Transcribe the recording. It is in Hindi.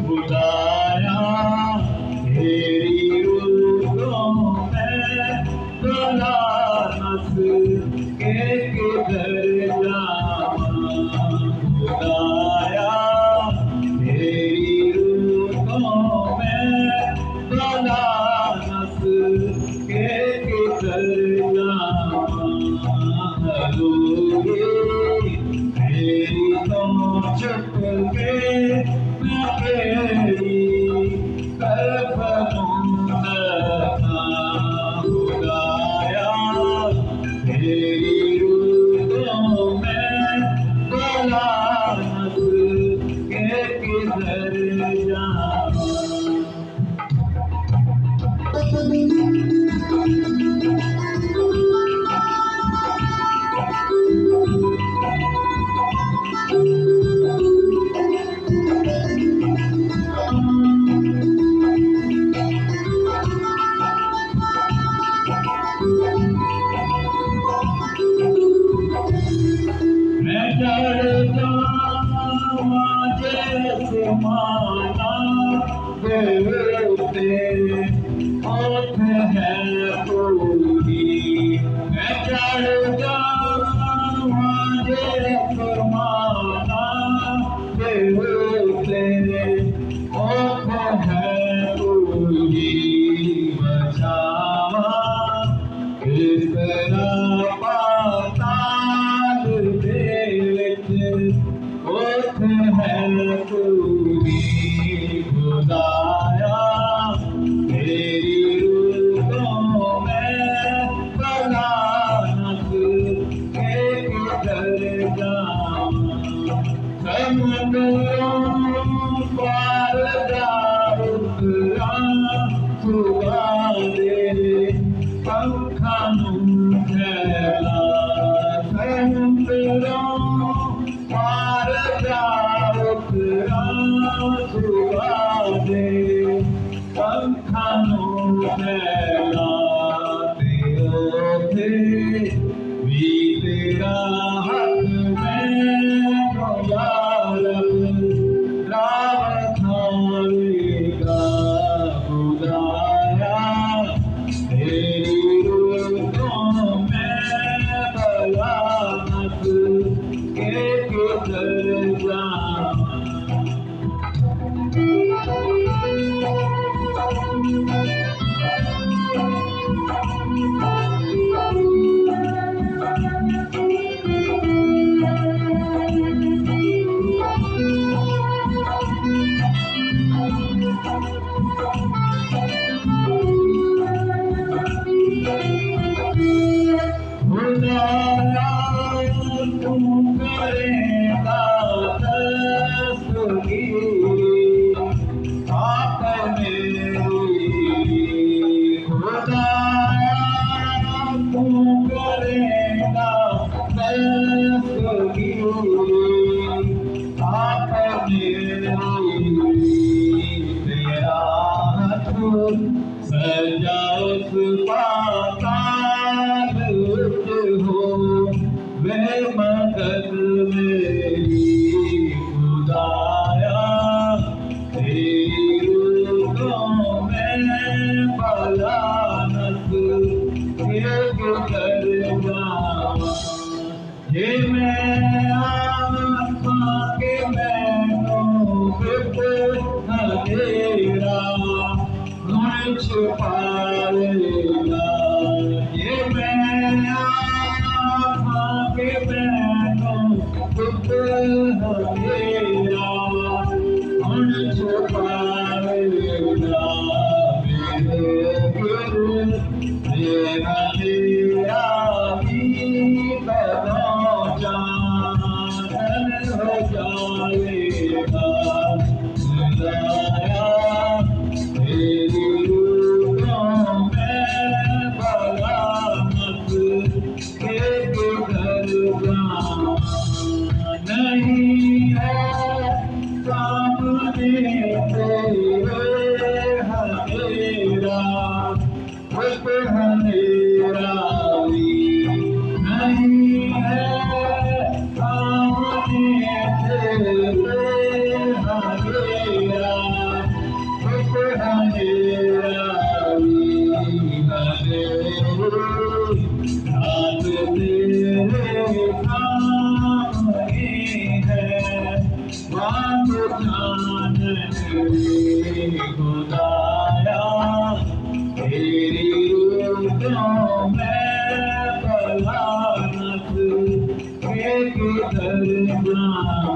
खुदाया तेरी रूहों में भला नस के किधर जावां। खुदाया तेरी रूहों में भला नस के किधर जावां। तेरी तो छुप के तेरी तरफ खुदाया तेरी रूहों में भला नस के किधर जावां। मैं डरता जैसे माना देवते होठ है पूरी। मैं डरता जैसे माना देवते होठ है पूरी। बचावा इस तरह पाताल होठ है पूरी। खुदाया तेरी रूहों में भला नस के किधर जावां। समुद्रों पार जा उतरा खुदा दे पंखा नूं फैला। समुद्रों पार जा उतरा खुदा दे पंखा नूं फैला। तेरे भी तेरा हक मैनू यार राह थावेगा। खुदाया तेरी रूहों में भला नस के किधर जावां। खुदाया तू करेगा दस्तगीरी आप मेरी। खुदाया तू करेगा दस्तगीरी आप मेरी। तेरा हाथ सजा उस पाताल हो वे मदद मेरी। खुदाया तेरी रूहों में भला नस के किधर जावां। ये मैं आत्मा के मैनू बिप अंधेरा गुण छुपा लेगा। ये मैं आत्मा के मैनू बिप अंधेरा गुण छुपा लेगा। मेरे गुरु तेरा तेरा भी बनो चांदन हो जाएगा। खुदाया तेरी रूहों में कुछ हनेरावी नहीं है सामने तेरे हनेरा कुछ हनेरावी हाथ तेरे सामने है बात जान खुदाया तेरी रूपों में बलानत के किधर जाऊं